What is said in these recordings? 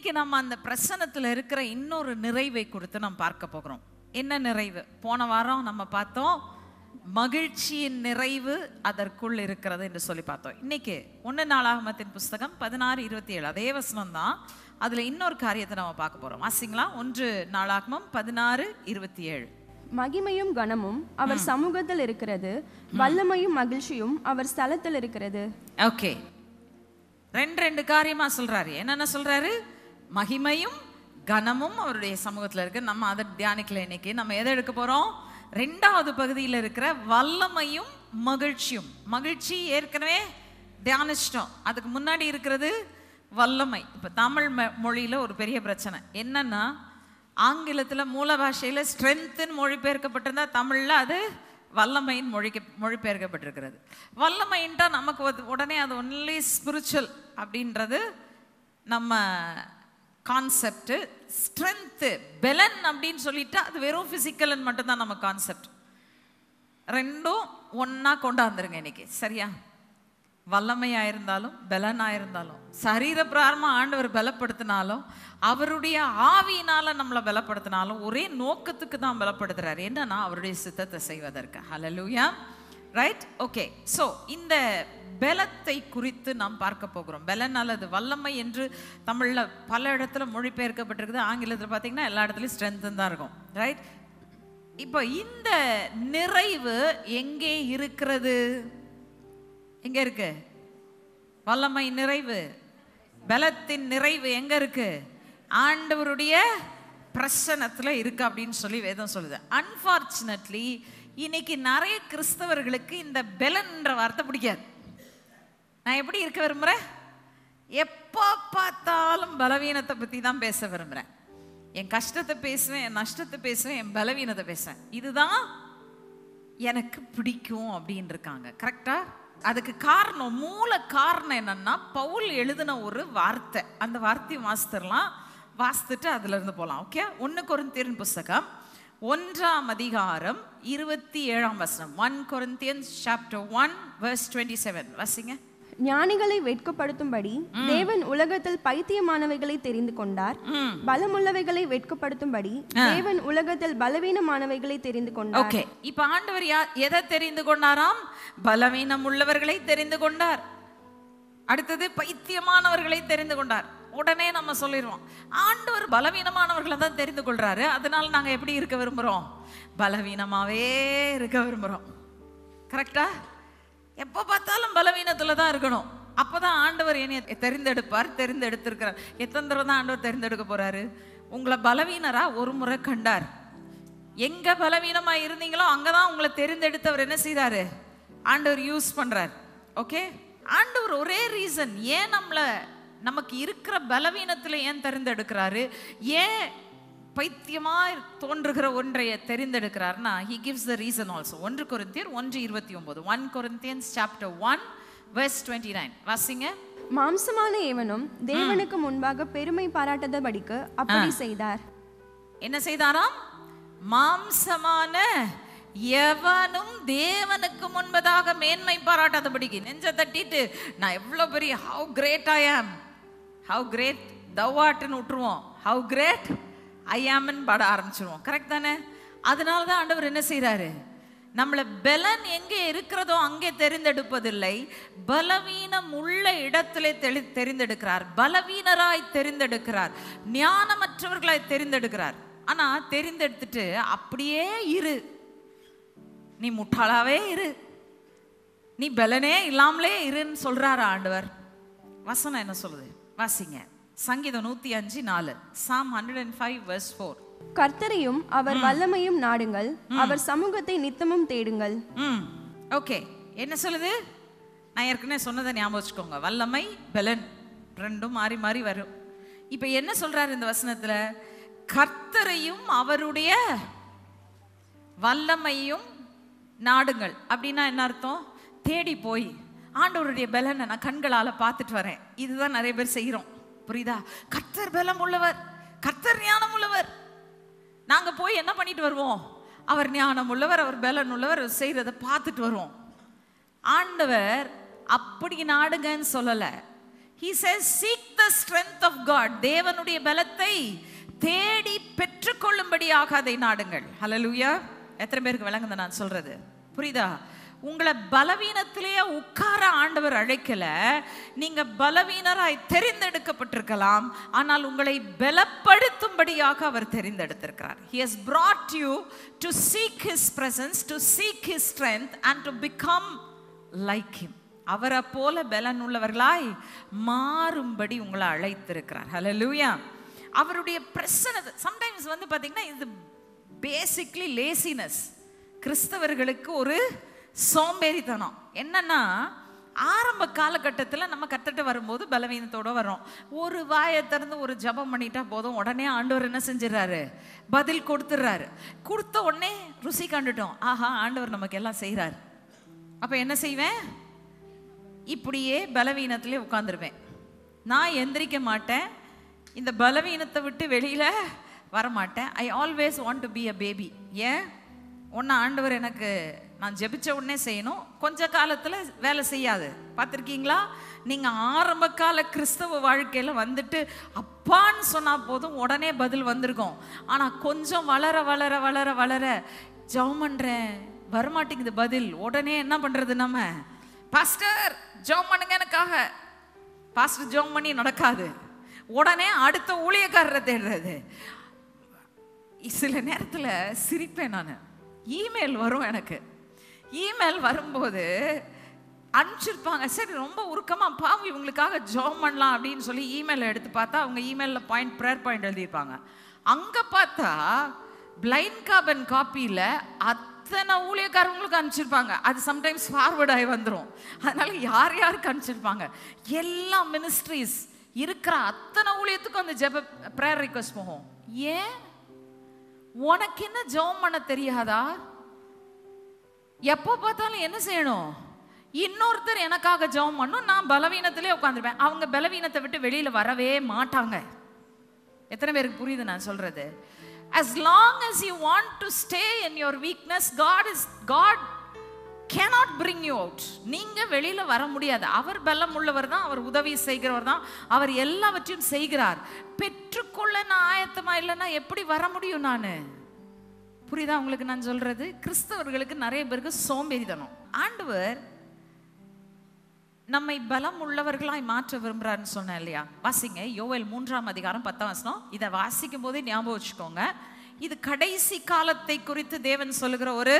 இன்னைக்கு நம்ம அந்த பிரசன்னத்தில் இருக்கிற இன்னொரு நிறைவை குறித்து நம்ம பார்க்க போகிறோம். என்ன நிறைவு? போன வாரம் நம்ம பார்த்தோம் மகிழ்ச்சியின் நிறைவு அதற்குள் இருக்கிறது என்று சொல்லி பார்த்தோம். இன்னைக்கு 1 நாளாகமத்தின் புஸ்தகம் 16:27 அதே வசனம் தான். அதுல இன்னொரு காரியத்தை நம்ம பார்க்க போறோம். வாசிங்களா? 1 நாளாகமம் 16:27. மகிமையும் கனமும் அவர் சமூகத்தில் இருக்கிறது, வல்லமையும் மகிழ்ச்சியும் அவர் ஸ்தலத்தில் இருக்கிறது. ஓகே, ரெண்டு காரியமா சொல்றாரு. என்னென்ன சொல்றாரு? மகிமையும் கனமும் அவருடைய சமூகத்தில் இருக்கு. நம்ம அதை தியானிக்கல. இன்னைக்கு நம்ம எதை எடுக்க போறோம்? 2வது பகுதியில் இருக்கிற வல்லமையும் மகிழ்ச்சியும். மகிழ்ச்சி ஏற்கனவே தியானிச்சிட்டோம். அதுக்கு முன்னாடி இருக்கிறது வல்லமை. இப்ப தமிழ் மொழியில ஒரு பெரிய பிரச்சனை என்னன்னா, ஆங்கிலத்தில் மூல பாஷையில ஸ்ட்ரென்த்னு மொழிபெயர்க்கப்பட்டிருந்தா தமிழ்ல அது வல்லமையின் மொழிபெயர்க்கப்பட்டிருக்கிறது. வல்லமைன்ட்டா நமக்கு உடனே அது ஒன்லி ஸ்பிரிச்சுவல் அப்படின்றது நம்ம கான்செப்ட். ஸ்ட்ரென்த்து பெலன் அப்படின்னு சொல்லிட்டா அது வெறும் பிசிக்கல்னு மட்டும்தான் நம்ம கான்செப்ட். ரெண்டும் ஒன்னா கொண்டாந்துருங்க இன்னைக்கு, சரியா? வல்லமையா இருந்தாலும் பலனா இருந்தாலும், சரீர பிரகாரமா ஆண்டவர் பலப்படுத்தினாலும் அவருடைய ஆவியினால நம்மளை பலப்படுத்தினாலும் ஒரே நோக்கத்துக்கு தான் பலப்படுத்துறாரு. என்னன்னா அவருடைய சித்தத்தை செய்வதற்கு. ஹல்லேலூயா, ரைட்? ஓகே, ஸோ இந்த பலத்தை குறித்து நாம் பார்க்க போகிறோம். பலன் அல்லது வல்லமை என்று தமிழ்ல பல இடத்துல மொழிபெயர்க்கப்பட்டிருக்குது. ஆங்கிலத்தில் பார்த்தீங்கன்னா எல்லா இடத்துலையும் ஸ்ட்ரென்த் தான் இருக்கும், ரைட்? இப்போ இந்த நிறைவு எங்கே இருக்கிறது? எங்க இருக்கு? வல்லமை நிறைவு, பலத்தின் நிறைவு எங்க இருக்கு? ஆண்டவருடைய பிரசன்னத்துல இருக்கு அப்படின்னு சொல்லி வேதம் சொல்லுது. அன்பார்ச்சுனேட்லி இன்னைக்கு நிறைய கிறிஸ்தவர்களுக்கு இந்த பலன்ற வார்த்தை பிடிக்காது. நான் எப்படி இருக்க விரும்புறேன்? எப்போ பார்த்தாலும் பலவீனத்தை பத்தி தான் பேச விரும்புறேன். என் கஷ்டத்தை பேசுவேன், என் நஷ்டத்தை பேசுவேன், என் பலவீனத்தை பேசுவேன். இதுதான் எனக்கு பிடிக்கும் அப்படின்னு இருக்காங்க. கரெக்டா? அதுக்கு காரணம், மூல காரணம் என்னன்னா, பவுல் எழுதின ஒரு வார்த்தை. அந்த வார்த்தையை வாசித்துட்டு அதுல இருந்து போலாம். ஓகே, 1 கொரிந்தியர் புஸ்தகம் 1ஆம் அதிகாரம் 27ஆம் வசனம். 1 Corinthians chapter 1 verse 27. வாசிங்க. ஞானிகளை வெட்கப்படுத்தும்படி தேவன் உலகத்தில் பைத்தியமானவைகளை தெரிந்து கொண்டார், பலமுள்ளவைகளை வெட்கப்படுத்தும்படி தேவன் உலகத்தில் பலவீனமானவைகளை தெரிந்து கொண்டார். ஓகே, இப்ப ஆண்டவர் எதை தெரிந்து கொண்டாராம்? பலவீனம் உள்ளவர்களை தெரிந்து கொண்டார். அடுத்தது பைத்தியமானவர்களை தெரிந்து கொண்டார். உடனே நம்ம சொல்லிடுவோம், ஆண்டவர் பலவீனமானவர்களை தான் தெரிந்து கொள்றாரு, அதனால நாங்க எப்படி இருக்க விரும்புறோம்? பலவீனமாவே இருக்க விரும்புறோம். கரெக்டா? எப்போ பார்த்தாலும் பலவீனத்துல தான் இருக்கணும். அப்பதான் ஆண்டவர் என்னை தெரிந்தெடுத்திருக்கிறார். எத்தனை தடவை தான் ஆண்டவர் தெரிந்தெடுக்க போறாரு? உங்களை பலவீனரா ஒரு முறை கண்டார். எங்க பலவீனமா இருந்தீங்களோ அங்கதான் உங்களை தெரிந்தெடுத்தவர் என்ன செய்தாரு? ஆண்டவர் யூஸ் பண்றார். ஓகே, ஆண்டவர் ஒரே ரீசன் ஏன் நமக்கு இருக்கிற பலவீனத்துல ஏன் தெரிந்தெடுக்கிறாரு, ஏன் பைத்தியமா தோன்றுகிற ஒன்றைய தெரிந்தெடுக்கிறார்னா, he gives the reason also. 1 கொரிந்தியர் 1:29. 1 Corinthians chapter 1 verse 29. வாசிங்க. மாம்சமான ஏவனும் தேவனுக்கு முன்பாக பெருமை பாராட்டாதபடிக்கு அப்படி செய்தார். என்ன செய்தாராம்? மாம்சமான எவனும் தேவனுக்கு முன்பதாக மேன்மை பாராட்டாதபடிக்கு. நெஞ்ச தட்டிட்டு நான் எவ்வளவு பெரிய, how great I am, how great thou art ன்னு விட்டுருவோம். how great I am ன்னு பாட ஆரம்பிச்சிருவோம். கரெக்ட் தானே? அதனால தான் ஆண்டவர் என்ன செய்யறாரு? நம்மளை பலன் எங்கே இருக்கிறதோ அங்கே தெரிந்தெடுப்பதில்லை, பலவீனம் உள்ள இடத்திலே தெரிந்தெடுக்கிறார். பலவீனராய் தெரிந்தெடுக்கிறார், ஞானமற்றவர்களாய் தெரிந்தெடுக்கிறார். ஆனா தெரிந்தெடுத்துட்டு அப்படியே இரு, நீ முட்டாளாவே இரு, நீ பலனே இல்லாமலே இருன்னு சொல்றாரு ஆண்டவர். வசனம் என்ன சொல்லுது? வாசிங்க. சங்கீதம் 105:4. Psalm 105 verse 4. கர்த்தரையும் அவர் வல்லமையும் நாடுங்கள், அவர் சமூகத்தை நித்தமும் தேடுங்கள். ஓகே, என்ன சொல்லுது? நான் ஏற்கனவே சொன்னதை ஞாபகம் வச்சுக்கோங்க. வல்லமை பலன் ரெண்டும் மாறி மாறி வரும். இப்ப என்ன சொல்றாரு இந்த வசனத்துல? கர்த்தரையும் அவருடைய வல்லமையும் நாடுங்கள். அப்படின்னா என்ன அர்த்தம்? தேடி போய் ஆண்டவருடைய பலனை நான் கண்களால பார்த்துட்டு வரேன். இதுதான் நிறைய பேர் செய்யறோம். புரியுதா? கர்த்தர் பலம் உள்ளவர், கர்த்தர் ஞானம் உள்ளவர். நாங்க போய் என்ன பண்ணிட்டு வருவோம்? அவர் ஞானம் உள்ளவர், அவர் பலன் உள்ளவர் செய்யறதை பார்த்துட்டு வருவோம். ஆண்டவர் அப்படி நாடுங்கன்னு சொல்லல. He says seek the strength of God. தேவனுடைய பலத்தை தேடி பெற்றுக்கொள்ளும்படியாக அதை நாடுங்கள். ஹல்லேலூயா. எத்தனை பேருக்கு விளங்குது நான் சொல்றது? புரியுதா? உங்களை பலவீனத்திலேயே உட்கார ஆண்டவர் அழைக்கல. நீங்க பலவீனராய் தெரிந்தெடுக்கப்பட்டிருக்கலாம், ஆனால் உங்களை பலப்படுத்தும்படியாக அவர் தெரிந்தெடுத்திருக்கிறார். He has brought you to seek his presence, to seek his strength and to become like him. அவரை போல பலன் உள்ளவர்களாய் மாறும்படி உங்களை அழைத்திருக்கிறார். ஹல்லேலூயா. அவருடைய பிரசன்னத்தை சம்டைம்ஸ் வந்து பாத்தீங்கன்னா இது பேசிக்லி லேசினஸ். கிறிஸ்தவர்களுக்கு ஒரு சோம்பேறித்தனம். என்னன்னா ஆரம்ப காலகட்டத்தில் நம்ம கத்துட்டு வரும்போது பலவீனத்தோட வரோம். ஒரு வாயை திறந்து ஒரு ஜபம் பண்ணிட்டா போதும், உடனே ஆண்டவர் என்ன செஞ்சிடறாரு? பதில் கொடுத்துடுறாரு. கொடுத்த உடனே ருசி கண்டுட்டோம், ஆஹா ஆண்டவர் நமக்கு எல்லாம் செய்கிறார். அப்போ என்ன செய்வேன்? இப்படியே பலவீனத்திலே உட்காந்துருவேன். நான் எந்திரிக்க மாட்டேன், இந்த பலவீனத்தை விட்டு வெளியில் வரமாட்டேன். I always want to be a baby. ஏன்? ஒன்று ஆண்டவர் எனக்கு நான் ஜெபிச்ச உடனே செய்யணும். கொஞ்ச காலத்தில் வேலை செய்யாது. பார்த்துருக்கீங்களா? நீங்கள் ஆரம்ப கால கிறிஸ்தவ வாழ்க்கையில் வந்துட்டு அப்பான்னு சொன்னால் போதும், உடனே பதில் வந்திருக்கும். ஆனால் கொஞ்சம் வளர வளர வளர வளர ஜெபம் பண்ணுறேன், வரமாட்டேங்குது பதில். உடனே என்ன பண்ணுறது? நம்ம பாஸ்டர் ஜெபம் பண்ணுங்க எனக்காக. பாஸ்டர் ஜெபம் பண்ணி நடக்காது. உடனே அடுத்த ஊழியக்காரரை தேடுறது. சில நேரத்தில் சிரிப்பேன் நான். இமெயில் வரும் எனக்கு. இமெயில் வரும்போது அனுப்பிச்சிருப்பாங்க, சரி ரொம்ப உருக்கமாக பாவம் இவங்களுக்காக ஜெபம் பண்ணலாம் அப்படின்னு சொல்லி இமெயிலை எடுத்து பார்த்தா அவங்க இமெயிலில் ப்ரேயர் பாயிண்ட் எழுதியிருப்பாங்க. அங்கே பார்த்தா பிளைண்ட் கார்பன் காப்பியில் அத்தனை ஊழியக்காரங்களுக்கு அனுப்பிச்சிருப்பாங்க. அது சம்டைம்ஸ் ஃபார்வர்ட் ஆகி வந்துடும். அதனால யார் யாருக்கு அனுப்பிச்சிருப்பாங்க? எல்லா மினிஸ்ட்ரிஸ் இருக்கிற அத்தனை ஊழியத்துக்கும் அந்த ஜெப ப்ரேயர் ரிக்வெஸ்ட் போகும். ஏன்? உனக்கு என்ன ஜெபம் பண்ண தெரியாதா? எப்போ பார்த்தாலும் என்ன செய்யணும்? இன்னொருத்தர் எனக்காக ஜெபம் பண்ணும், நான் பலவீனத்திலே உட்காந்துருப்பேன். அவங்க பலவீனத்தை விட்டு வெளியில வரவே மாட்டாங்க. எத்தனை பேருக்கு புரியுது நான் சொல்றது? As long as you want to stay in your weakness, God cannot bring you out. நீங்க வெளியில வர முடியாது. அவர் பலம் உள்ளவர் தான், அவர் உதவி செய்கிறவர் தான், அவர் எல்லாவற்றையும் செய்கிறார். பெற்றுக்கொள்ள நான் ஆயத்தமா இல்லைன்னா எப்படி வர முடியும்? நான் புரியுதா உங்களுக்கு நான் சொல்றது? கிறிஸ்தவர்களுக்கு நிறைய பேருக்கு சோம்பேறித்தனம். ஆண்டவர் நம்மை பலம் உள்ளவர்களாய் மாற்ற விரும்புறாருன்னு சொன்னேன் இல்லையா? வாசிங்க யோவேல் 3ஆம் அதிகாரம் 10ஆம் வசனம். இதை வாசிக்கும் போதே ஞாபகம் வச்சுக்கோங்க, இது கடைசி காலத்தை குறித்து தேவன் சொல்லுகிற ஒரு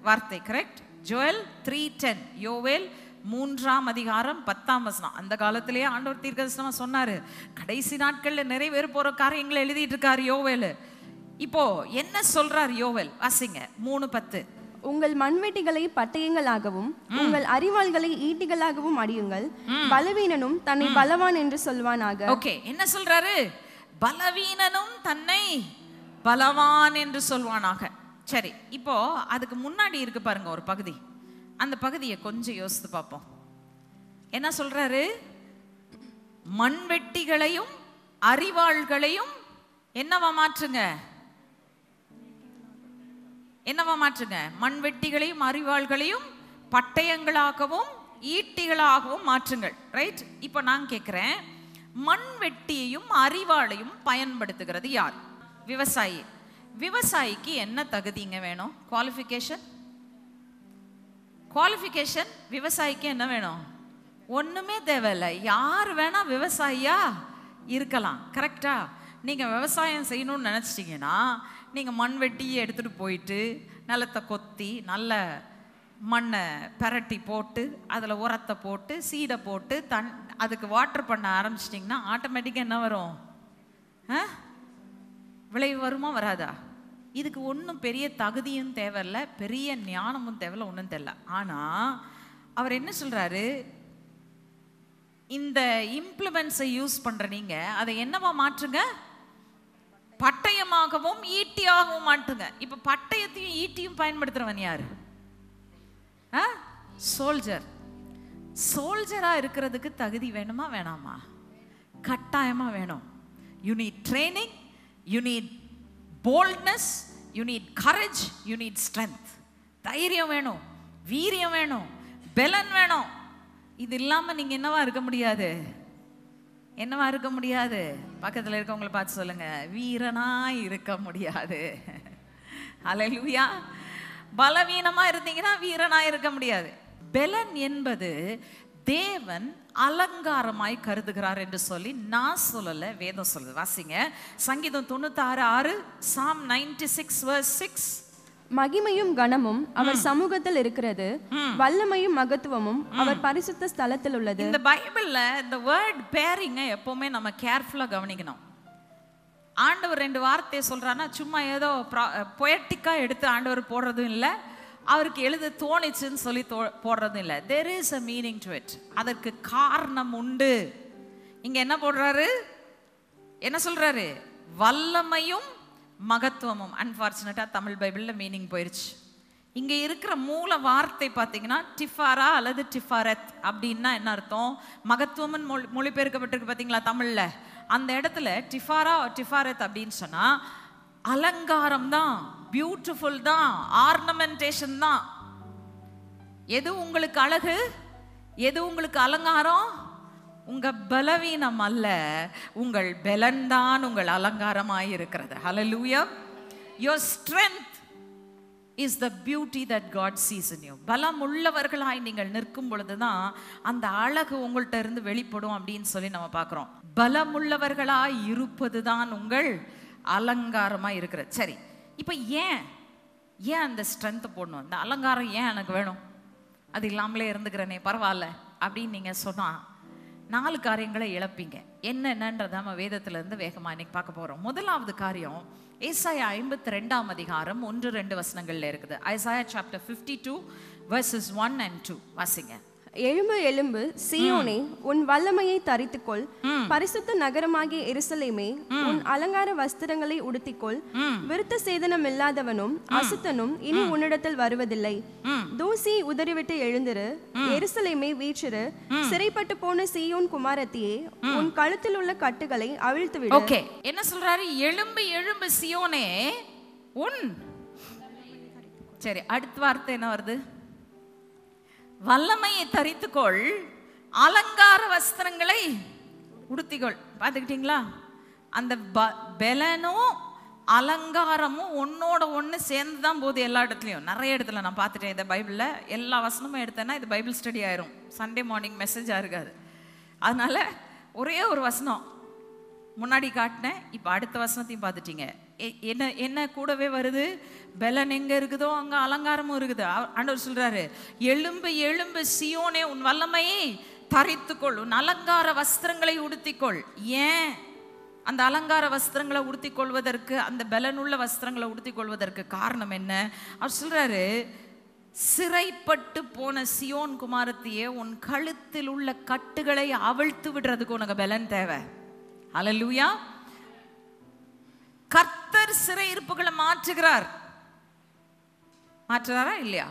வார்த்தை. கரெக்ட்? ஜோயல் 3:10. யோவேல் 3ஆம் அதிகாரம் 10ஆம் வசனம். அந்த காலத்திலேயே ஆண்டவர் தீர்க்கதரிசனமா சொன்னாரு. கடைசி நாட்கள்ல நிறைவேற போற காரியங்களை எழுதிட்டு இருக்காரு யோவேல். இப்போ என்ன சொல்றார் யோவேல்? வாசிங்க 3:10. உங்கள் மண்வெட்டிகளை பட்டயங்களாகவும் உங்கள் அரிவாள்களை ஈட்டிகளாகவும் அடியுங்கள், பலவீனனும் தன்னை பலவான் என்று சொல்வானாக. ஓகே, என்ன சொல்றாரு? பலவீனனும் தன்னை பலவான் என்று சொல்வானாக. சரி, இப்போ அதுக்கு முன்னாடி இருக்கு பாருங்க ஒரு பகுதி. அந்த பகுதியை கொஞ்சம் யோசித்து பார்ப்போம். என்ன சொல்றாரு? மண்வெட்டிகளையும் அரிவாள்களையும் என்னவா மாற்றுங்க? என்னவா மாற்றுங்க? மண்வெட்டிகளையும் அரிவாள்களையும் பட்டயங்களாகவும் ஈட்டிகளாகவும் மாற்றுங்கள். ரைட்? இப்போ நான் கேட்கிறேன், மண்வெட்டியையும் அரிவாளையும் பயன்படுத்துகிறது யார்? விவசாயி. விவசாயிக்கு என்ன தகுதிங்க வேணும்? குவாலிஃபிகேஷன் விவசாயிக்கு என்ன வேணும்? ஒண்ணுமே தேவையில்லை. யார் வேணா விவசாயியா இருக்கலாம். கரெக்டா? நீங்க விவசாயம் செய்யணும்னு நினைச்சிட்டீங்கன்னா நீங்க மண்வெட்டியை எடுத்துட்டு போயிட்டு நிலத்தை கொத்தி நல்ல மண்ணை பரட்டி போட்டு அதில் உரத்தை போட்டு சீடை போட்டு அதுக்கு வாட்டர் பண்ண ஆரம்பிச்சிட்டிங்கன்னா ஆட்டோமேட்டிக்காக என்ன வரும்? விளைவு வருமா வராதா? இதுக்கு ஒன்றும் பெரிய தகுதியும் தேவையில்லை, பெரிய ஞானமும் தேவையில்லை, ஒன்றும் தெரியல. ஆனால் அவர் என்ன சொல்கிறாரு? இந்த இம்ப்ளிமெண்ட்ஸை யூஸ் பண்ணுற நீங்கள் அதை என்னவா மாற்றுங்க? பட்டயமாகவும் ஈட்டியாகவும் மாற்றுங்க. இப்போ பட்டயத்தையும் ஈட்டியும் பயன்படுத்துகிறவன் யார்? சோல்ஜர். சோல்ஜராக இருக்கிறதுக்கு தகுதி வேணுமா வேணாமா? கட்டாயமாக வேணும். You need training, you need boldness, you need courage, you need strength. தைரியம் வேணும், வீரியம் வேணும், பலன் வேணும். இது இல்லாமல் நீங்கள் என்னவா இருக்க முடியாது? என்னவா இருக்க முடியாது? பக்கத்துல இருக்கவங்களை பார்த்து சொல்லுங்க, வீரனா இருக்க முடியாது. அல்லேலூயா. பலவீனமா இருந்தீங்கன்னா வீரனா இருக்க முடியாது. பெலன் என்பது தேவன் அலங்காரமாய் கருதுகிறார் என்று சொல்லி நான் சொல்லல, வேதம் சொல்லுது. வாசிங்க சங்கீதம் 96:6, Psalm 96:6. மகிமையும் கனமும் அவர் சமூகத்தில் இருக்கிறது, வல்லமையும் மகத்துவமும் அவர் பரிசுத்த ஸ்தலத்தில் உள்ளது. இந்த பைபிள்ல இந்த வேர்ட் பேரிங்க எப்பவுமே நம்ம கேர்ஃபுல்லா கவனிக்கணும். ஆண்டவர் 2 வார்த்தையை சொல்றான்னா சும்மா ஏதோ பொயட்டிக்கா எடுத்து ஆண்டவர் போடுறதும் இல்லை, அவருக்கு எழுத தோணிச்சுன்னு சொல்லி போடுறதும் இல்லை. there is a meaning to it. அதற்கு காரணம் உண்டு. இங்க என்ன போடுறாரு, என்ன சொல்றாரு? வல்லமையும் மகத்துவமும். அன்பார்ச்சுனேட்டா தமிழ் பைபிள்ல மீனிங் போயிருச்சு. இங்க இருக்கிற மூல வார்த்தை பார்த்தீங்கன்னா டிஃபாரா அல்லது டிஃபாரத் அப்படின்னா என்ன அர்த்தம்? மகத்துவம் மொழிபெயர்க்கப்பட்டிருக்கு பார்த்தீங்களா தமிழ்ல. அந்த இடத்துல டிஃபாரா டிஃபாரத் அப்படின்னு சொன்னா அலங்காரம் தான், பியூட்டிஃபுல் தான், ஆர்னமெண்டேஷன் தான். எது உங்களுக்கு அழகு, எது உங்களுக்கு அலங்காரம்? உங்க பலவீனம் அல்ல, உங்கள் பலன் தான் உங்கள் அலங்காரமாய் இருக்கிறது. ஹல்லேலூயா. your strength is the beauty that God sees in you. பலம் உள்ளவர்களாய் நீங்கள் நிற்கும் பொழுதுதான் அந்த அழகு உங்கள்கிட்ட இருந்து வெளிப்படும் அப்படின்னு சொல்லி நம்ம பார்க்கிறோம். பலம் உள்ளவர்களாய் இருப்பதுதான் உங்கள் அலங்காரமா இருக்கிறது. சரி, இப்போ ஏன் அந்த ஸ்ட்ரென்த் போடணும்? இந்த அலங்காரம் ஏன் எனக்கு வேணும்? அது இல்லாமலே இருந்துக்கிறேனே பரவாயில்ல அப்படின்னு நீங்க சொன்னா 4 காரியங்களை இழப்பீங்க. என்னன்றத நம்ம வேதத்துல இருந்து வேகமா இன்னைக்கு பார்க்க போறோம். முதலாவது காரியம் ஏசாயா 52:1-2 வசனங்கள்ல இருக்குது. ஐசாயா chapter 52 verses 1 and 2 வாசிங்க. எழும்பு எழும்பு சீயோனே, உன் வல்லமையை தரித்துக்கொள். பரிசுத்த நகரமாகிய எருசலேமே, உன் அலங்கார வஸ்திரங்களை உடுத்திக்கொள். விருத்த சேதனம் இல்லாதவனும் அசுத்தனும் இனி உன்னிடத்தில் வருவதில்லை. தூசி உதறிவிட்டு எழுந்திரு, எருசலேமே வீற்றிரு. சிறைப்பட்டு போன சீயோன் குமாரத்தியே, உன் கழுத்தில் உள்ள கட்டுகளை அவிழ்த்து விடு. ஓகே, என்ன சொல்றாரு? எழும்பு எழும்பு சீயோனே உன். சரி, அடுத்த வார்த்தை என்ன வருது? வல்லமையை தரித்துக்கொள், அலங்கார வஸ்திரங்களை உடுத்திக்கொள். பார்த்துக்கிட்டீங்களா? அந்த பெலனும் அலங்காரமும் ஒன்னோட ஒன்று சேர்ந்து தான் போகுது எல்லா இடத்துலையும். நிறைய இடத்துல நான் பார்த்துட்டேன். இந்த பைபிளில் எல்லா வசனமும் எடுத்தேன்னா இது பைபிள் ஸ்டடி ஆயிரும், சண்டே மார்னிங் மெசேஜாக இருக்காது. அதனால ஒரே ஒரு வசனம் முன்னாடி காட்டினேன், இப்போ அடுத்த வசனத்தையும் பார்த்துட்டீங்க. என்ன கூடவே வருது? பெலன் எங்க இருக்குதோ அங்க அலங்காரமும் இருக்குது. ஆண்டவர் சொல்றாரு, எழும்பு எழும்பு சீயோனே, உன் வல்லமையை தரித்துக்கொள், உன் அலங்கார வஸ்திரங்களை உடுத்திக்கொள். ஏன் அந்த அலங்கார வஸ்திரங்களை உடுத்திக் கொள்வதற்கு, அந்த பெலனுள்ள வஸ்திரங்களை உடுத்திக் கொள்வதற்கு காரணம் என்ன? அவர் சொல்றாரு, சிறைப்பட்டு போன சியோன் குமாரத்தியே, உன் கழுத்தில் உள்ள கட்டுகளை அவிழ்த்து விடுறதுக்கு உனக்கு பெலன் தேவை. அல்லேலூயா. கர்த்தர் சிறையிருப்புகளை மாற்றுகிறார். மாற்றுறாரா இல்லையா?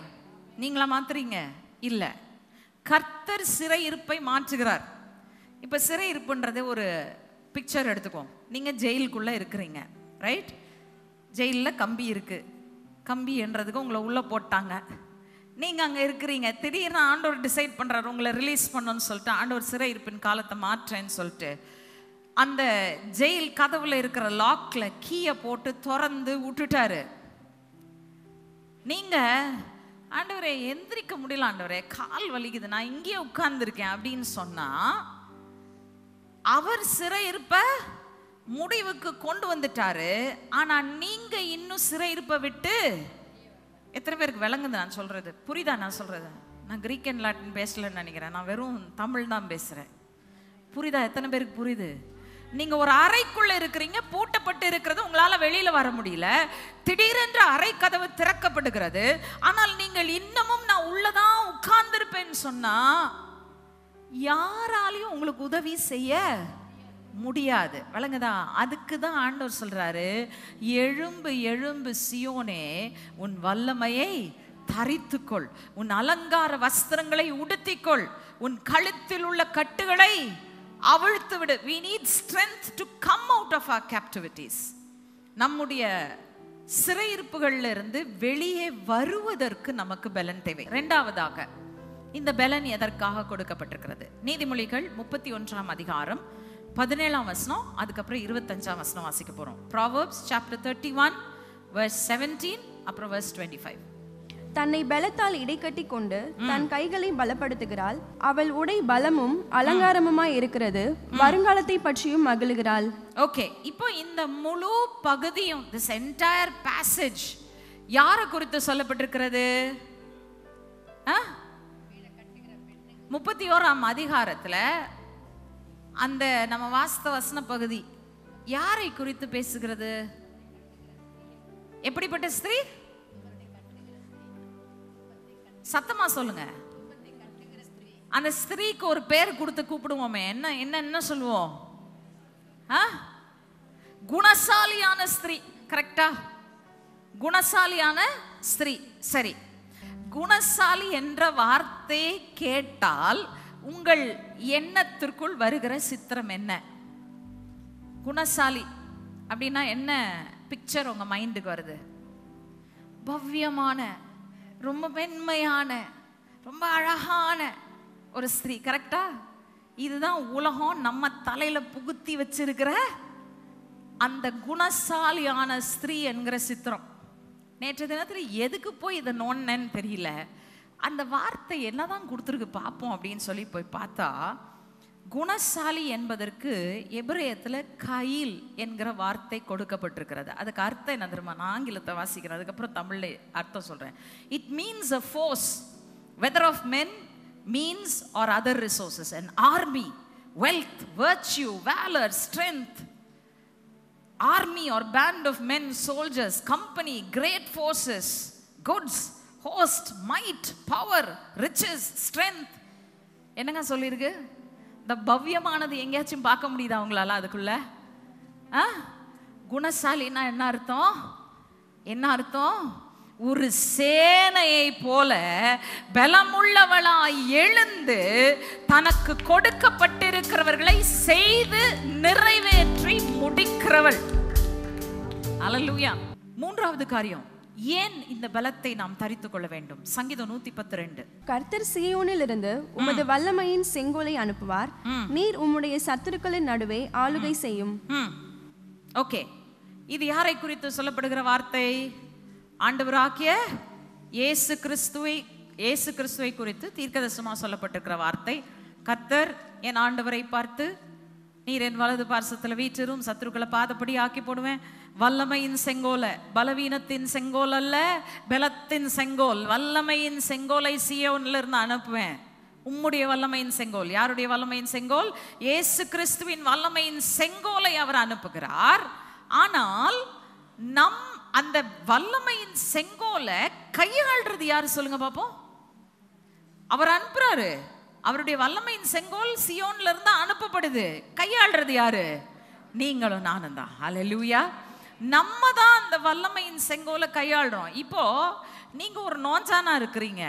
நீங்களா மாத்துறீங்க? இல்ல, கர்த்தர் சிறையிருப்பை மாற்றுகிறார். இப்ப சிறையிருப்புன்றது ஒரு பிக்சர் எடுத்துக்கோ. நீங்க ஜெயிலுக்குள்ள இருக்கிறீங்க, ரைட்? ஜெயிலில் கம்பி இருக்கு. கம்பி என்றதுக்கு உங்களை உள்ள போட்டாங்க, நீங்க அங்க இருக்கிறீங்க. திடீர்னு ஆண்டவர் டிசைட் பண்றாரு உங்களை ரிலீஸ் பண்ணணும்னு சொல்லிட்டு, ஆண்டவர் சிறையிருப்பின் காலத்தை மாற்றேன்னு சொல்லிட்டு அந்த ஜெயில் கதவுல இருக்கிற லாக்ல கீயை போட்டு திறந்து விட்டுட்டாரு. நீங்க ஆண்டவரே எந்திரிக்க முடியல, ஆண்டவரே கால் வலிக்குது, நான் இங்கேயே உட்கார்ந்துருக்கேன் அப்படின்னு சொன்னா, அவர் சிறையிருப்ப முடிவுக்கு கொண்டு வந்துட்டாரு. ஆனா நீங்க இன்னும் சிறையிருப்ப விட்டு, எத்தனை பேருக்கு விளங்குது நான் சொல்றது? புரியுதா நான் சொல்றது? நான் கிரீக் அண்ட் லாட்டின் பேசலன்னு நினைக்கிறேன், நான் வெறும் தமிழ் தான் பேசுறேன். புரியுதா? எத்தனை பேருக்கு புரியுது? நீங்க ஒரு அறைக்குள்ள இருக்கிறீங்க, பூட்டப்பட்டு இருக்கிறது, உங்களால வெளியில வர முடியல. திடீரென்று அறை கதவு திறக்கப்படுகிறது, ஆனால் நீங்கள் இன்னமும் நான் உள்ளதான் உட்கார்ந்திருப்பேன்னு சொன்னா யாராலையும் உங்களுக்கு உதவி செய்ய முடியாது. விளங்குதா? அதுக்கு தான் ஆண்டவர் சொல்றாரு, எழும்பு எழும்பு சீயோனே, உன் வல்லமையை தரித்துக்கொள், உன் அலங்கார வஸ்திரங்களை உடுத்திக்கொள், உன் கழுத்தில் உள்ள கட்டுகளை அவிழ்த்து விடு. We need strength to come out of our captivities. நம்முடைய சிறையிருப்புகள்ல இருந்து வெளியே வருவதற்கு நமக்கு பலன் தேவை. இரண்டாவதாக இந்த பலன் எதற்காக கொடுக்கப்பட்டிருக்கிறது? நீதிமொழிகள் 31 அதிகாரம் 17ஆம் வசனம், அதுக்கப்புறம் 25ஆம் வசனம் வாசிக்க போறோம். Proverbs chapter 31 verse 17 அப்புறம் verse 25. தன்னை பலத்தால் இடைக்கட்டி கொண்டு தன் கைகளை பலப்படுத்துகிறாள். அவள் உடை பலமும் அலங்காரமுமாய் இருக்கிறது. வருங்காலத்தை பற்றியும் மகிழுகிறாள். ஓகே, இப்போ இந்த முழு பகுதியும், this entire passage யாரை குறித்து சொல்லப்பட்டிருக்கிறது? 31ஆம் அதிகாரத்துல அந்த நம்ம வாஸ்த வசன பகுதி யாரை குறித்து பேசுகிறது? எப்படிப்பட்ட ஸ்திரீ? சத்தமா சொல்லுங்க. அந்த ஸ்திரீக்கு ஒரு பேர் கொடுத்து கூப்பிடுவோமே, என்ன என்ன என்ன சொல்லுவோம்? குணசாலியான ஸ்திரீ. கரெக்டா? குணசாலியான ஸ்திரீ. சரி, குணசாலி என்ற வார்த்தையை கேட்டால் உங்கள் எண்ணத்திற்குள் வருகிற சித்திரம் என்ன? குணசாலி அப்படின்னா என்ன பிக்சர் உங்க மைண்டுக்கு வருது? பவ்யமான, ரொம்ப மென்மையான, ரொம்ப அழகான ஒரு ஸ்திரீ. கரெக்டா? இதுதான் உலகம் நம்ம தலையில புகுத்தி வச்சிருக்கிற அந்த குணசாலியான ஸ்திரீ என்கிற சித்திரம். நேற்று தினத்தில் எதுக்கு போய் இதை நோன்னேன்னு தெரியல. அந்த வார்த்தை என்னதான் கொடுத்துருக்கு பார்ப்போம் அப்படின்னு சொல்லி போய் பார்த்தா, குணசாலி என்பதற்கு எபிரேயத்தில் கைல் என்கிற வார்த்தை கொடுக்கப்பட்டிருக்கிறது. அதுக்கு அர்த்தம் என்ன தெரியுமா? நான் ஆங்கிலத்தை வாசிக்கிறேன், அதுக்கப்புறம் தமிழ்ல அர்த்தம் சொல்றேன். It means a force, whether of men, means or other resources, an army, wealth, virtue, valor, strength, army or band of men, soldiers, company, great forces, goods, host, might, power, riches, strength. என்னங்க சொல்லிருக்கு? இந்த பவ்யமானது எங்கேயாச்சும் பார்க்க முடியுதா உங்களால அதுக்குள்ள? குணசாலின்னா என்ன அர்த்தம்? என்ன அர்த்தம்? ஒரு சேனையை போல பலமுள்ளவளாய் எழுந்து தனக்கு கொடுக்கப்பட்டிருக்கிறவர்களை செய்து நிறைவேற்றி முடிக்கிறவள். அல்லேலூயா. மூன்றாவது காரியம், ஏன் இந்த பலத்தை நாம் தரித்துக் கொள்ள வேண்டும்? சங்கீதம் 112. கர்த்தர் சீயோனில் இருந்து உமது வல்லமையின் செங்கோலை அனுப்புவார். நீர் உம்முடைய சத்துருக்களின் நடுவே ஆளுகை செய்யும். ஓகே, இது யாரை குறித்து சொல்லப்படுகிற வார்த்தை? ஆண்டவராகிய இயேசு கிறிஸ்துவை குறித்து தீர்க்கதரிசனமாக சொல்லப்பட்டிருக்கிற வார்த்தை. கர்த்தர் என் ஆண்டவரை பார்த்து, நீர் என் வலது பார்சத்தில் வீற்றிரும், சத்துருக்களை பாதப்படி ஆக்கி போடுவேன். வல்லமையின் செங்கோல, பலவீனத்தின் செங்கோல் அல்ல, பலத்தின் செங்கோல், வல்லமையின் செங்கோலை சீயோனில் இருந்து அனுப்புவேன். உம்முடைய வல்லமையின் செங்கோல். யாருடைய வல்லமையின் செங்கோல்? இயேசு கிறிஸ்துவின் வல்லமையின் செங்கோலை அவர் அனுப்புகிறார். ஆனால் நம் அந்த வல்லமையின் செங்கோலை கையாள்றது யாரு சொல்லுங்க பாப்போம்? அவர் அனுப்புறாரு. அவருடைய வல்லமையின் செங்கோல் சியோன்ல இருந்து அனுப்பப்படுது. கையாள்றது யாரு? நீங்களும் நானும் தான். அல்லேலூயா. நம்ம தான் அந்த வல்லமையின் செங்கோலை கையாளுறோம். இப்போ நீங்க ஒரு நோஞ்சானா இருக்கிறீங்க,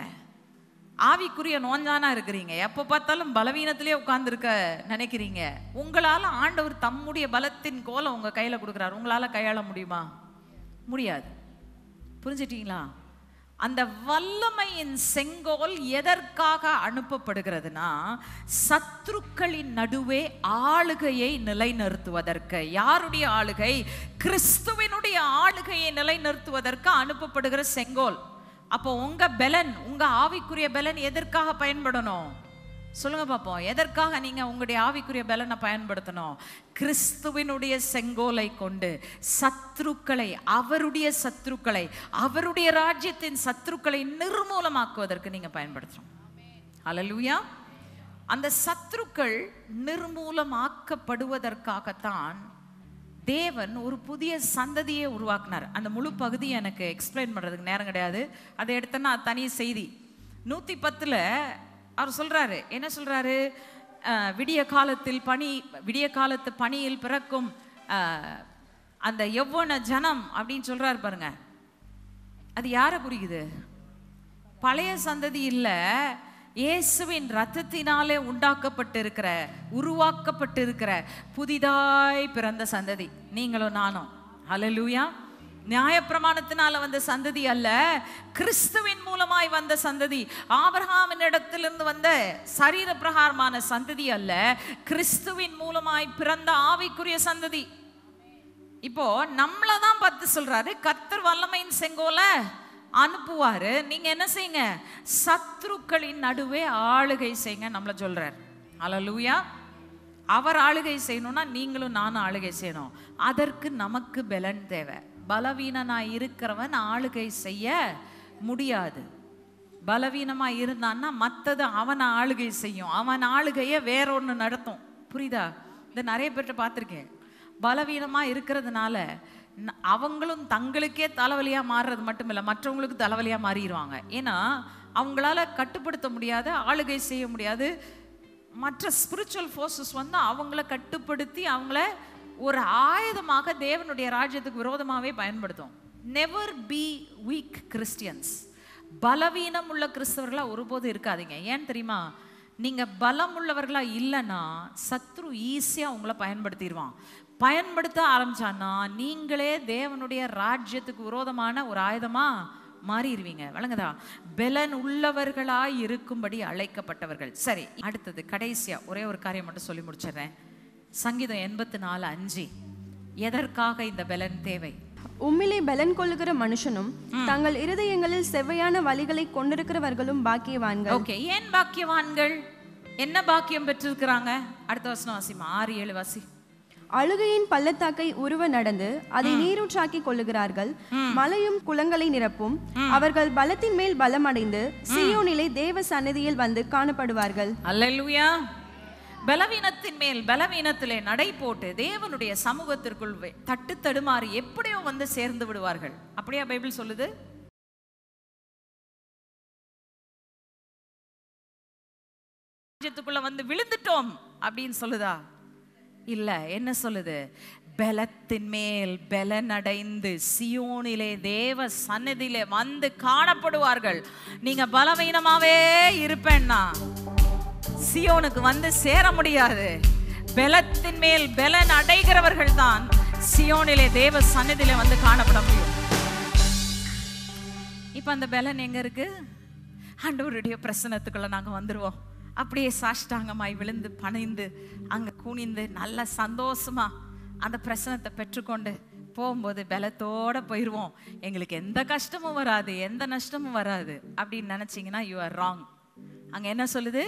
ஆவிக்குரிய நோஞ்சானா இருக்கிறீங்க, எப்போ பார்த்தாலும் பலவீனத்திலே உட்கார்ந்துருக்க நினைக்கிறீங்க. உங்களால ஆண்டவர் தம்முடைய பலத்தின் கோலை உங்க கையில கொடுக்குறாரு. உங்களால கையாள முடியுமா? முடியாது. புரிஞ்சிட்டீங்களா? அந்த வல்லமையின் செங்கோல் எதற்காக அனுப்பப்படுகிறதுனா, சத்துருக்களின் நடுவே ஆளுகையை நிலைநிறுத்துவதற்கு. யாருடைய ஆளுகை? கிறிஸ்துவினுடைய ஆளுகையை நிலைநிறுத்துவதற்கு அனுப்பப்படுகிற செங்கோல். அப்போ உங்க பலன், உங்க ஆவிக்குரிய பலன் எதற்காக பயன்படணும்? சொல்லுங்க பாப்போம். எதற்காக நீங்க உங்களுடைய ஆவிக்குரிய பலனை பயன்படுத்தணும்? கிறிஸ்துவினுடைய செங்கோலை கொண்டு சத்துருக்களை, அவருடைய சத்துருக்களை, அவருடைய ராஜ்யத்தின் சத்துருக்களை நிர்மூலமாக்குவதற்கு நீங்க பயன்படுத்தணும். அல்லேலூயா. அந்த சத்துருக்கள் நிர்மூலமாக்கப்படுவதற்காகத்தான் தேவன் ஒரு புதிய சந்ததியை உருவாக்குனார். அந்த முழு பகுதியை எனக்கு எக்ஸ்பிளைன் பண்றதுக்கு நேரம் கிடையாது. அதை எடுத்தனா தனி செய்தி. 110 அவர் சொல்றாரு, என்ன சொல்றாரு? விடிய காலத்து பணியில் பிறக்கும் அந்த யௌவன ஜனம் அப்படின்னு சொல்றாரு பாருங்க. அது யாரை குறிக்குது? பழைய சந்ததி இல்ல, இயேசுவின் ரத்தத்தினாலே உண்டாக்கப்பட்டிருக்கிற, உருவாக்கப்பட்டிருக்கிற புதிதாய் பிறந்த சந்ததி நீங்களும் நானும். அல்லேலூயா. நியாயப்பிரமாணத்தினால வந்த சந்ததி அல்ல, கிறிஸ்துவின் மூலமாய் வந்த சந்ததி. ஆபிரகாமின் இடத்திலிருந்து வந்த சரீர பிரகாரமான சந்ததி அல்ல, கிறிஸ்துவின் மூலமாய் பிறந்த ஆவிக்குரிய சந்ததி. இப்போ நம்மளதான் பார்த்து சொல்றாரு, கர்த்தர் வல்லமையின் செங்கோல அனுப்புவாரு, நீங்க என்ன செய்யுங்க, சத்துருக்களின் நடுவே ஆளுகை செய்யுங்க நம்மள சொல்றார். அல்லேலூயா. அவர் ஆளுகை செய்யணும்னா நீங்களும் நானும் ஆளுகை செய்யணும். அதற்கு நமக்கு பலன் தேவை. பலவீனனாய் இருக்கிறவன் ஆளுகை செய்ய முடியாது. பலவீனமாய் இருந்தான்னா மற்றது அவனை ஆளுகை செய்யும், அவன் ஆளுகையை வேற ஒன்று நடத்தும். புரியுதா? இந்த நிறைய பேர்கிட்ட பார்த்துருக்கேன். பலவீனமாக இருக்கிறதுனால அவங்களும் தங்களுக்கே தலைவலியாக மாறுறது மட்டும் இல்லை, மற்றவங்களுக்கு தலைவலியாக மாறிடுவாங்க. ஏன்னா அவங்களால கட்டுப்படுத்த முடியாது, ஆளுகை செய்ய முடியாது. மற்ற ஸ்பிரிச்சுவல் ஃபோர்ஸஸ் வந்து அவங்கள கட்டுப்படுத்தி அவங்கள ஒரு ஆயுதமாக தேவனுடைய ராஜ்யத்துக்கு விரோதமாகவே பயன்படுத்தும். Never be week Christians. பலவீனம் உள்ள கிறிஸ்தவர்களாக ஒருபோதும் இருக்காதீங்க. ஏன் தெரியுமா? நீங்கள் பலம் உள்ளவர்களாக இல்லைன்னா சத்ரு ஈஸியாக உங்களை பயன்படுத்திடுவான். பயன்படுத்த ஆரம்பிச்சான்னா நீங்களே தேவனுடைய ராஜ்யத்துக்கு விரோதமான ஒரு ஆயுதமாக மாறிடுவீங்க. வழங்குதா? பலன் உள்ளவர்களாய் இருக்கும்படி அழைக்கப்பட்டவர்கள். சரி, அடுத்தது கடைசியா ஒரே ஒரு காரியம் மட்டும் சொல்லி முடிச்சிடுறேன். சங்கீதம் 84:5. எதற்காக இந்த பலன் தேவை? உம்மிலே பலன் கொள்ளுகிற மனுஷனும் தங்கள் இருதயங்களில் செவ்வையான வழிகளை கொண்டிருக்கிறவர்களும் பாக்கியவான்கள். ஓகே, ஏன் பாக்கியவான்கள்? என்ன பாக்கியம் பெற்றிருக்கிறாங்க? அடுத்த வசனம் வாசிமா, 6-7 வாசி. அழுகையின் பள்ளத்தாக்கை உருவ நடந்து அதை நீரூற்றாக்கி கொள்ளுகிறார்கள், மலையும் குளங்களை நிரப்பும். அவர்கள் பலத்தின் மேல் பலமடைந்து சீயோனிலே தேவ சந்நிதியில் வந்து காணப்படுவார்கள். அல்லேலூயா. பலவீனத்தின் மேல் பலவீனத்திலே நடை போட்டு தேவனுடைய சமூகத்திற்குள் தட்டு தடுமாறி எப்படியோ வந்து சேர்ந்து விடுவார்கள். அப்படியா பைபிள் சொல்லுது? ராஜ்யத்துக்குள்ள வந்து விழுந்துட்டோம் அப்படின்னு சொல்லுதா? இல்ல. என்ன சொல்லுது? பலத்தின் மேல் பலனடைந்து சியோனிலே தேவ சந்நிதியிலே வந்து காணப்படுவார்கள். நீங்க பலவீனமாவே இருப்பேன்னா சியோனுக்கு வந்து சேர முடியாது. பலத்தின் மேல் பலன் அடைகிறவர்கள் தான் சியோனிலே தேவ சந்நிதியிலே வந்து காணப்பட முடியும். இப்ப அந்த பலன் எங்க இருக்கு? ஆண்டவருடைய பிரசன்னத்துக்குள்ள நாங்க வந்துருவோம். அப்படியே சாஷ்டாங்கமாய் விழுந்து பணிந்து அங்க குனிந்து நல்ல சந்தோஷமா அந்த பிரசனத்தை பெற்றுக்கொண்டு போகும்போது பலத்தோட போயிடுவோம். எங்களுக்கு எந்த கஷ்டமும் வராது, எந்த நஷ்டமும் வராது அப்படின்னு நினைச்சீங்கன்னா யூ ஆர் ராங். அங்க என்ன சொல்லுது?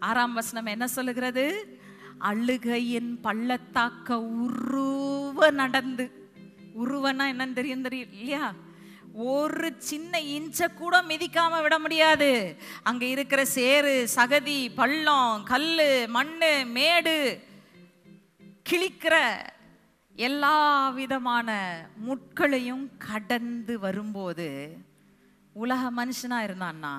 6ஆம் வசனம் என்ன சொல்லுகிறது? அழுகையின் பள்ளத்தாக்க உருவ நடந்து. உருவன்னா என்னன்னு தெரியும் இல்லையா? ஒரு சின்ன இன்ச்ச கூட மிதிக்காம விட முடியாது. அங்க இருக்கிற சேறு, சகதி, பள்ளம், கல்லு, மண்ணு, மேடு, கிழிக்கிற எல்லா விதமான முட்களையும் கடந்து வரும்போது உலக மனுஷனா இருந்தான்னா,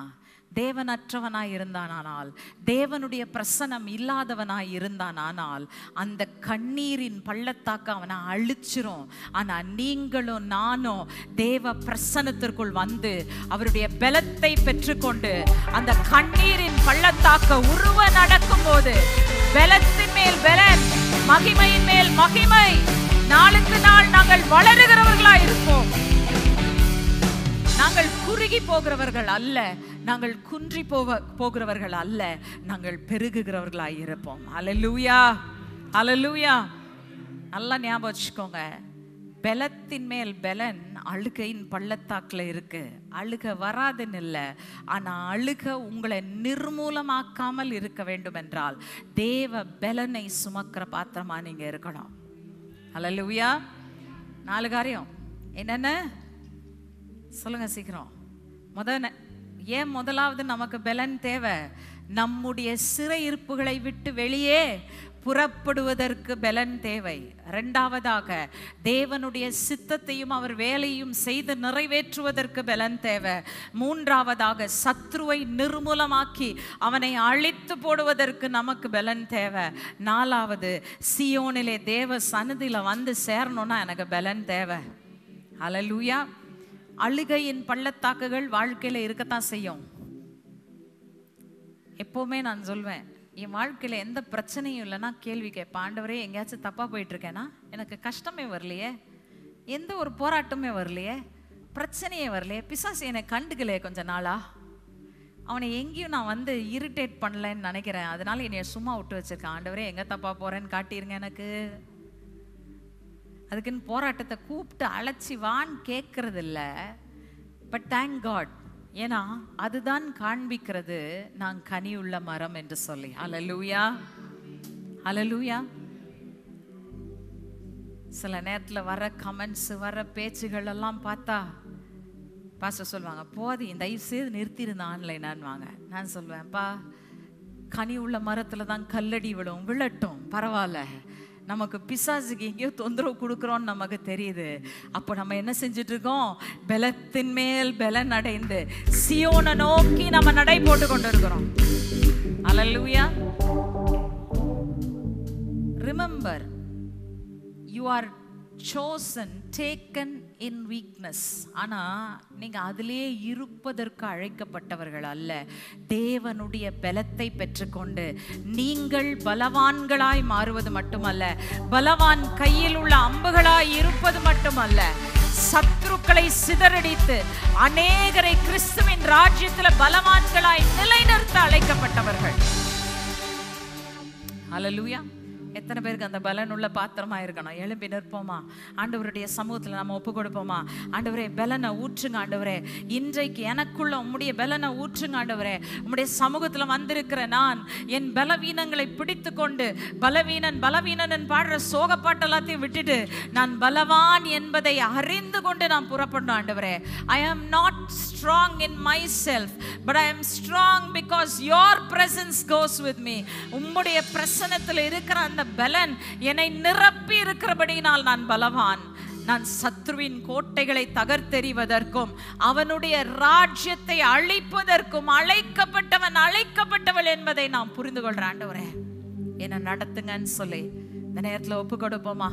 தேவனற்றவனாய் இருந்தானால், தேவனுடைய பிரசனம் இல்லாதவனாய் இருந்தானால் அந்த கண்ணீரின் பள்ளத்தாக்க அவனை அழிச்சிரும். ஆனா நீங்களும் நானும் தேவ பிரசனத்திற்குள் வந்து அவருடைய பலத்தை பெற்றுக்கொண்டு அந்த கண்ணீரின் பள்ளத்தாக்க உருவ நடக்கும் போது பலத்தின் மேல் பலன், மகிமையின் மேல் மகிமை, நாளுக்கு நாள் நாங்கள் வளருகிறவர்களாய் இருப்போம். நாங்கள் குறுகி போகிறவர்கள் அல்ல, நாங்கள் குன்றி போகிறவர்கள் அல்ல, நாங்கள் பெருகுகிறவர்களாய் இருப்போம். அல்லேலூயா, அல்லேலூயா. நல்லா ஞாபகம் வச்சுக்கோங்க, பலத்தின் மேல் பலன் அழுகையின் பள்ளத்தாக்குல இருக்கு. அழுக வராதுன்னு இல்லை, ஆனா அழுக உங்களை நிர்மூலமாக்காமல் இருக்க வேண்டும் என்றால் தேவ பலனை சுமக்கிற பாத்திரமா நீங்க இருக்கணும். அல்லேலூயா. 4 காரியம் என்னென்ன சொல்லுங்க சீக்கிரம். ஏன் முதலாவது நமக்கு பலன் தேவை? நம்முடைய சிறையிருப்புகளை விட்டு வெளியே புறப்படுவதற்கு பலன் தேவை. 2ஆவதாக தேவனுடைய சித்தத்தையும் அவர் வேலையும் செய்து நிறைவேற்றுவதற்கு பலன் தேவை. 3ஆவதாக சத்ருவை நிர்மூலமாக்கி அவனை அழித்து போடுவதற்கு நமக்கு பலன் தேவை. 4ஆவது சியோனிலே தேவ சந்நிதியில வந்து சேரணும்னா எனக்கு பலன் தேவை. அல்லேலூயா. அழுகையின் பள்ளத்தாக்குகள் வாழ்க்கையில இருக்கத்தான் செய்யும். எப்பவுமே நான் சொல்வேன், என் வாழ்க்கையில எந்த பிரச்சனையும் இல்லைன்னா கேள்வி கேட்பேன், ஆண்டவரே எங்கேயாச்சும் தப்பா போயிட்டு இருக்கேன்னா? எனக்கு கஷ்டமே வரலையே, எந்த ஒரு போராட்டமே வரலையே, பிரச்சனையே வரலையே, பிசாசு என்னை கண்டுக்கலையே கொஞ்ச நாளா, அவனை எங்கேயும் நான் வந்து இரிட்டேட் பண்ணலன்னு நினைக்கிறேன், அதனால என்னைய சும்மா விட்டு வச்சிருக்கேன். ஆண்டவரே எங்க தப்பா போறேன்னு காட்டிருங்க எனக்கு. அதுக்குன்னு போராட்டத்தை கூப்பிட்டு அழைச்சி வான்னு கேட்கறது இல்லை. பட் தேங்க் காட், ஏன்னா அதுதான் காண்பிக்கிறது நான் கனியுள்ள மரம் என்று சொல்லி. ஹல்லேலூயா, ஹல்லேலூயா. சில நேரத்தில் வர கமெண்ட்ஸ், வர பேச்சுகள் எல்லாம் பார்த்தா பாஸ்டர் சொல்லுவாங்க, போதி தயவு செய்து நிறுத்திருந்த ஆன்லைனான்வாங்க. நான் சொல்லுவேன்ப்பா, கனி உள்ள மரத்தில் தான் கல்லடி விழும், விழட்டும் பரவாயில்ல. நமக்கு பிசாசுக்கு எங்கேயோ தொந்தரவு கொடுக்குறோன்னு நமக்கு தெரியுது. அப்போ நம்ம என்ன செஞ்சுட்டு இருக்கோம்? பலத்தின் மேல் பலன் அடைந்து சியோனை நோக்கி நம்ம நடை போட்டு கொண்டு இருக்கிறோம். Hallelujah. Remember, you are chosen, taken in weakness. ஆனா நீங்க அதிலே இருப்பதற்கு அழைக்கப்பட்டவர்கள் அல்ல. தேவனுடைய பலத்தை பெற்றுக்கொண்டு நீங்கள் பலவான்களாய் மாறுவது மட்டுமல்ல, பலவான் கையில் உள்ள அம்புகளாய் இருப்பது மட்டுமல்ல, சத்துருக்களை சிதறடித்து அநேகரை கிறிஸ்துவின் ராஜ்யத்தில் பலவான்களாய் நிலைநிறுத்த அழைக்கப்பட்டவர்கள். ஹல்லேலூயா. எத்தனை பேருக்கு அந்த பலன் உள்ள பாத்திரமா இருக்கணும்? எழும்பி நிற்போமா? ஆண்டவருடைய சமூகத்தில் நம்ம ஒப்பு கொடுப்போமா? ஆண்டவரே பலனை ஊற்றுங்க ஆண்டவரே, இன்றைக்கு எனக்குள்ள உம்முடைய பலனை ஊற்றுங்க ஆண்டவரே. உம்முடைய சமூகத்தில் வந்திருக்கிற நான் என் பலவீனங்களை பிடித்து கொண்டு, பலவீனன் பலவீனன் பாடுற சோக பாட்டு எல்லாத்தையும் விட்டுட்டு நான் பலவான் என்பதை அறிந்து கொண்டு நான் புறப்படணும் ஆண்டவரே. I am not strong in myself, but I am strong because your presence goes with me. உம்முடைய பிரசன்னத்தில் இருக்கிற அந்த பலன் என்னை நிரப்பி இருக்கிறபடியினால் நான் பலவான். நான் சத்ருவின் கோட்டைகளை தகர்த்தெறிவதற்கும் அவனுடைய ராஜ்யத்தை அழிப்பதற்கும் அழைக்கப்பட்டவன் அழைக்கப்பட்டவள் என்பதை நான் புரிந்து கொள்றேன் ஆண்டவரே. என்ன நடத்துங்கன்னு சொல்லி இந்த நேரத்தில் ஒப்பு கொடுப்போமா?